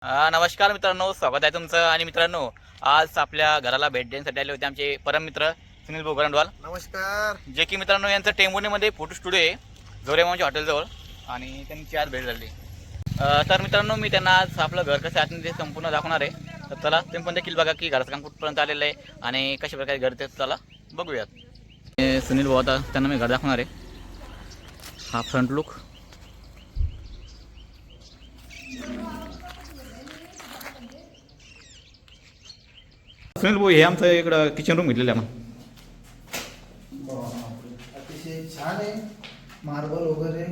नमस्कार मित्रांनो, स्वागत आहे तुमचं. आणि मित्रांनो, आज आपल्या घराला भेट देण्यासाठी आले होते आमचे परम मित्र सुनील भाऊ गरंडवाल. नमस्कार. जे की मित्रांनो यांचं टेंभुर्णीमध्ये फोटो स्टुडिओ आहे, जोरेमावच्या हॉटेलजवळ. आणि त्यांची आज भेट झाली. तर मित्रांनो, मी त्यांना आज आपलं घर कसं आहे ते संपूर्ण दाखवणार आहे. तर चला तुम्ही पण देखील बघा की घराचं काम कुठपर्यंत आलेलं आहे आणि कशा प्रकारे घर ते चला बघूयात. सुनील भाऊ, आता त्यांना मी घर दाखवणार आहे. हा फ्रंट लुक. सुनील भाऊ, हे आमचं इकडं किचन रूम घेतलेलं आहे आपण. अतिशय छान आहे. मार्बल वगैरे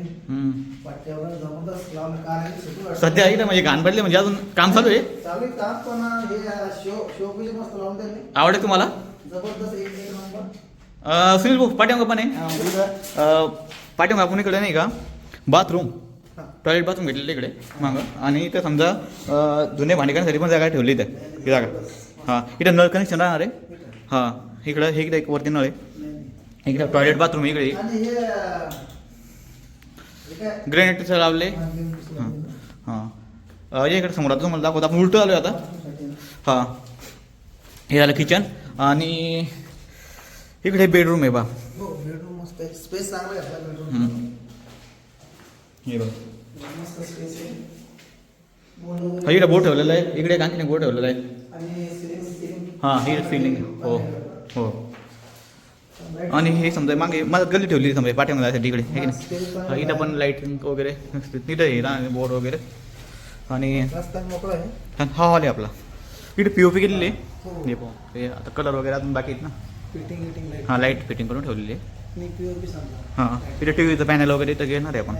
पट्ट्या वगैरे जबरदस्त लावून काय सध्या आहे ना, म्हणजे घाण पडले, म्हणजे अजून काम चालू आहे. चालू आहे काम, पण हे शो पीस मस्त लावून दिले. आवडे तुम्हाला? जबरदस्त एक नंबर. सुनील भाऊ, पाठीमागं पण आहे. पाठीमागं आपण इकडे नाही का बाथरूम, टॉयलेट बाथरूम घेतलेलं इकडे मागं. आणि इथं समजा जुने भांडी करण्यासाठी पण जागा ठेवली इथं, ही जागा. हां, इथं नळ कनेक्शन राहणार आहे. हां, इकडं हे इकडे एक वरती नळ आहे. इकडे टॉयलेट बाथरूम इकडे ग्रेनेटचं लावले. हां, इकडे समोर आता तुम्हाला दाखवतो. आपण उलटं आलो आता. हां, हे झालं किचन. आणि इकडे बेडरूम आहे बा. बेडरूम मस्त आहे. स्पेस चांगला आहे बेडरूम. हे बघ, मस्त स्पेस आहे. इकडे बोर्ड ठेवलेला आहे. इकडे आणखी बोर्ड ठेवलेला आहे. आणि सिलिंग. हां, ही सिलिंग. हो हो. आणि हे समजा मागे मला गल्ली ठेवली समजा पाठीमध्ये जायसाठी इकडे, हे की नाही. इथं पण लाईटिंग वगैरे तिथं हे ना बोर्ड वगैरे. आणि मोकळा आहे. हा हॉल आहे आपला. इकडे POP केलेली आहे. हे पाहू, हे आता कलर वगैरे अजून बाकी आहेत ना. फिटिंग हां, लाईट फिटिंग करून ठेवलेली आहे. आणि POP समजा. हां, इथे TVचं पॅनल वगैरे इथं घेणार आहे आपण.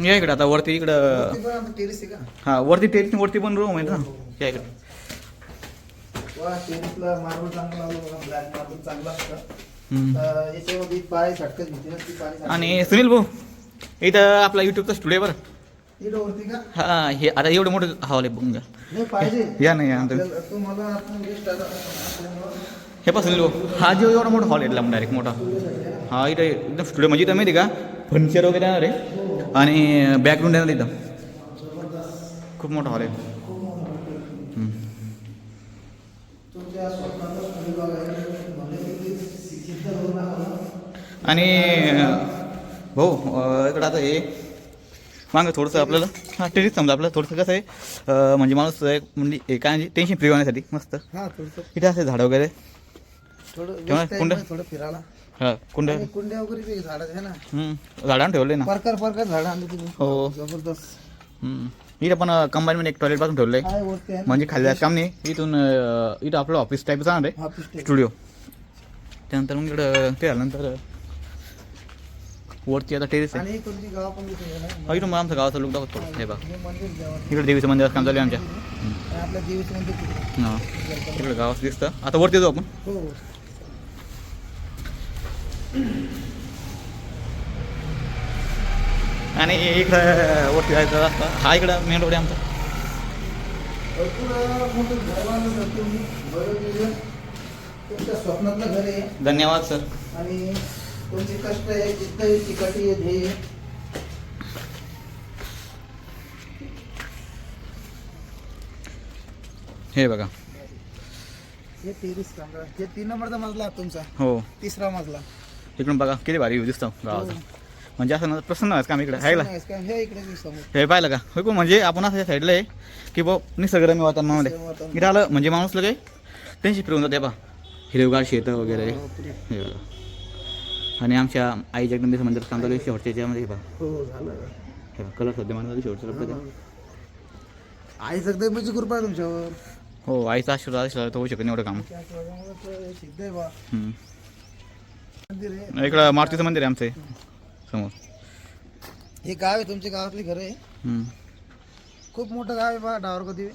या इकडे आता वरती इकडं. टेरेस आहे का? हां, वरती टेरेस वरती पण रूम आहे ना. या इकडे. वा, टेरेसला मार्बल चांगला लावलं बघा. ब्लॅक मार्बल चांगला असतं. याच्यामध्ये पाय झटकत घेते ना ती पाणी. आणि सुनील भाऊ, इथं आपला युट्यूबचा स्टुडिओ बरं. इकडं वरती का? हां, हे आता एवढं मोठं हॉल आहे बघून घ्या. नाही पाहिजे. या नाही या तुम्हाला आपण गेस्ट आला हे पण सुनील भाऊ, हा जो एवढा मोठा हॉल आहे डायरेक्ट मोठा. हा, इथं एकदम स्टुडिओ म्हणजे इथं माहिती का फर्निचर वगैरे येणार आहे. आणि बॅकग्राऊंड येणार इथं. खूप मोठा हॉल आहे. आणि भाऊ, इकडं आता हे मागं थोडंसं आपल्याला टेरिस समजा आपलं थोडंसं कसं आहे, म्हणजे माणूस म्हणजे हे काय टेन्शन फ्री होण्यासाठी मस्त इथे असे झाडं वगैरे थोडं फिरायला. हां, कुंड्या वगैरे झाड आहे ना. झाडांना ठेवले ना. परकर झाड आणले तुम्ही. हो, जबरदस्त. इथं पण कंबाईनमध्ये एक टॉयलेट बाथरूम ठेवलं आहे. वरती आहे. म्हणजे खाली जायचं काम नाही. इथून इथं आपलं ऑफिस टाईप जाणार आहे, ऑफिस टाईप. स्टुडिओ. त्यानंतर मग इकडं ते झाल्यानंतर वरती आता टेरेस आहे. आणि तुमची गाव पण दिसते ना. इथून मग आमचं गावाचं लुक दाखवतो. हे बघा, हे मंदिर देवाचं. इकडे देवीचं मंदिरात काम चालू आहे आमच्या. आणि आपल्या देवीचं मंदिर तिकडे. हां, इकडे गावाचं दिसतं. आता वरती जाऊ आपण. हो. आणि इकडं वरती जायचं रस्ता. हा इकडं मेन रोड आहे आमचा. भरपूर मोठं घर बांधलं सर तुम्ही. बरोबर, तुमच्या स्वप्नातलं घर आहे. धन्यवाद सर. आणि तुमचे कष्ट आहे, जिद्द आहे, चिकाटी आहे, ध्येय आहे. हे बघा. हे टेरेस कमरा. हे 3 नंबरचा मजला आहे तुमचा. हो, 3रा मजला. इकडून बघा किती भारी व्ह्यू दिसतो गावाचा. म्हणजे असं ना प्रसन्न व्हायचं काम इकडे आहे का. हे इकडे मी समोर. हे पाहिलं का हो, म्हणजे आपण असं साईडला आहे की बा निसर्गरम्य वातावरणामध्ये इथं आलं म्हणजे माणूस लगे टेन्शन फ्री होऊन जाते बा. हिरवगार शेतं वगैरे हे बघा. आणि आमच्या आई जगदंबेचं मंदिर काम चालू आहे शेवटच्या याच्यामध्ये. हे बघा, हो झालं. हे बघा कलर सध्या मानवली शेवटचं लपडं. आई जगदंबेची कृपा आहे तुमच्यावर. हो, आईचा आशीर्वाद असला तर होऊ शकत नाही एवढं काम. सिद्ध आहे बा. मंदिर आहे. इकडं मारुतीचं मंदिर आहे आमचं हे समोर. हे गाव आहे तुमच्या गावातली घर आहे. खूप मोठं गाव आहे बा. डावर कधी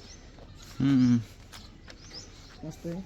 मस्त आहे.